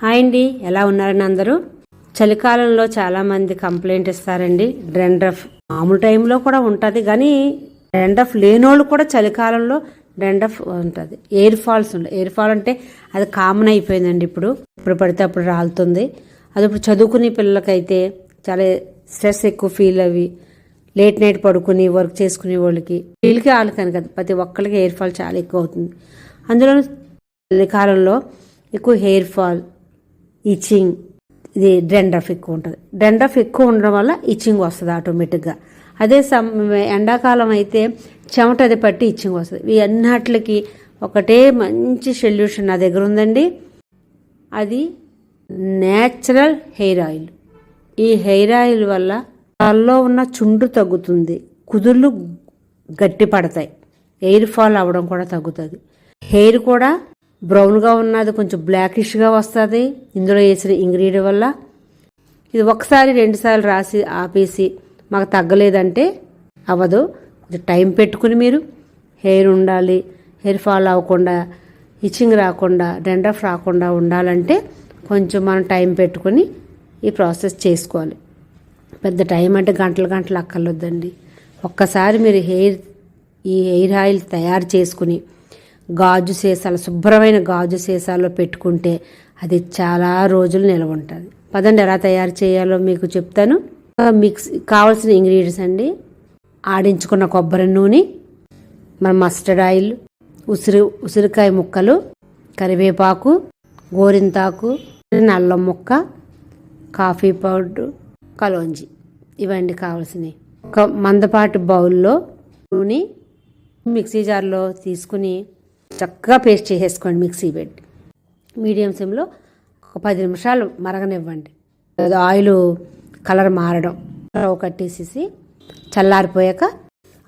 Hi అండి, ఎలా ఉన్నారని అందరూ? చలికాలంలో చాలామంది కంప్లైంట్ ఇస్తారండి. డ్రెండ్రఫ్ మామూలు టైంలో కూడా ఉంటుంది, కానీ డ్రెండ్రఫ్ లేనోళ్ళు కూడా చలికాలంలో డ్రెండ్రఫ్ ఉంటుంది. ఎయిర్ ఫాల్స్ ఉంటాయి. ఎయిర్ ఫాల్ అంటే అది కామన్ అయిపోయిందండి. ఇప్పుడు పడితే అప్పుడు రాలుతుంది. అది ఇప్పుడు చదువుకునే పిల్లలకైతే చాలా స్ట్రెస్ ఎక్కువ ఫీల్ అవి లేట్ నైట్ పడుకుని వర్క్ చేసుకునే వీళ్ళకి వాళ్ళకని కదా, ప్రతి ఒక్కరికి ఎయిర్ ఫాల్ చాలా ఎక్కువ అవుతుంది. అందులో చలికాలంలో ఎక్కువ హెయిర్ ఫాల్, ఇచ్చింగ్, ఇది డ్రెండ్రఫ్ ఎక్కువ ఉంటుంది. డ్రెండ్రఫ్ ఎక్కువ ఉండడం వల్ల ఇచ్చింగ్ వస్తుంది ఆటోమేటిక్గా. అదే ఎండాకాలం అయితే చెమట అది పట్టి ఇచ్చింగ్ వస్తుంది. ఈ అన్నిటికి ఒకటే మంచి సొల్యూషన్ నా దగ్గర ఉందండి. అది నేచురల్ హెయిర్ ఆయిల్. ఈ హెయిర్ ఆయిల్ వల్ల తలలో ఉన్న చుండ్రు తగ్గుతుంది, కుదుళ్ళు గట్టి పడతాయి, ఎయిర్ ఫాల్ అవ్వడం కూడా తగ్గుతుంది. హెయిర్ కూడా బ్రౌన్గా ఉన్నది కొంచెం బ్లాకిష్గా వస్తుంది ఇందులో వేసిన ఇంగ్రీడియంట్ వల్ల. ఇది ఒకసారి 2 సార్లు రాసి ఆపేసి మాకు తగ్గలేదంటే అవ్వదు. కొంచెం టైం పెట్టుకుని మీరు హెయిర్ ఉండాలి, హెయిర్ ఫాల్ అవ్వకుండా, ఇచ్చింగ్ రాకుండా, డ్రెండ్రఫ్ రాకుండా ఉండాలంటే కొంచెం మనం టైం పెట్టుకుని ఈ ప్రాసెస్ చేసుకోవాలి. పెద్ద టైం అంటే గంటలు అక్కర్లేదండి. ఒక్కసారి మీరు ఈ హెయిర్ ఆయిల్ తయారు చేసుకుని గాజు సీసాలు, శుభ్రమైన గాజు సీసాల్లో పెట్టుకుంటే అది చాలా రోజులు నిల్వ ఉంటుంది. పదండి ఎలా తయారు చేయాలో మీకు చెప్తాను. కావాల్సిన ఇంగ్రీడియంట్స్ అండి: ఆడించుకున్న కొబ్బరి నూనె, మన మస్టర్డ్ ఆయిల్, ఉసిరికాయ ముక్కలు, కరివేపాకు, గోరింతాకు, అల్లం ముక్క, కాఫీ పౌడర్, కలోంజి. ఇవండి కావాల్సినవి. ఒక మందపాటి బౌల్లో నూనె మిక్సీ జార్లో తీసుకుని చక్కగా పేస్ట్ చేసేసుకోండి. మిక్సీ పెట్టి మీడియం సిమ్లో ఒక 10 నిమిషాలు మరగనివ్వండి. ఆయిల్ కలర్ మారడం కట్టేసేసి చల్లారిపోయాక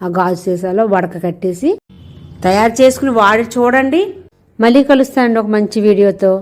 ఆ గాజు సీసాలో వడక కట్టేసి తయారు చేసుకుని వాడి చూడండి. మళ్ళీ కలుస్తానండి ఒక మంచి వీడియోతో.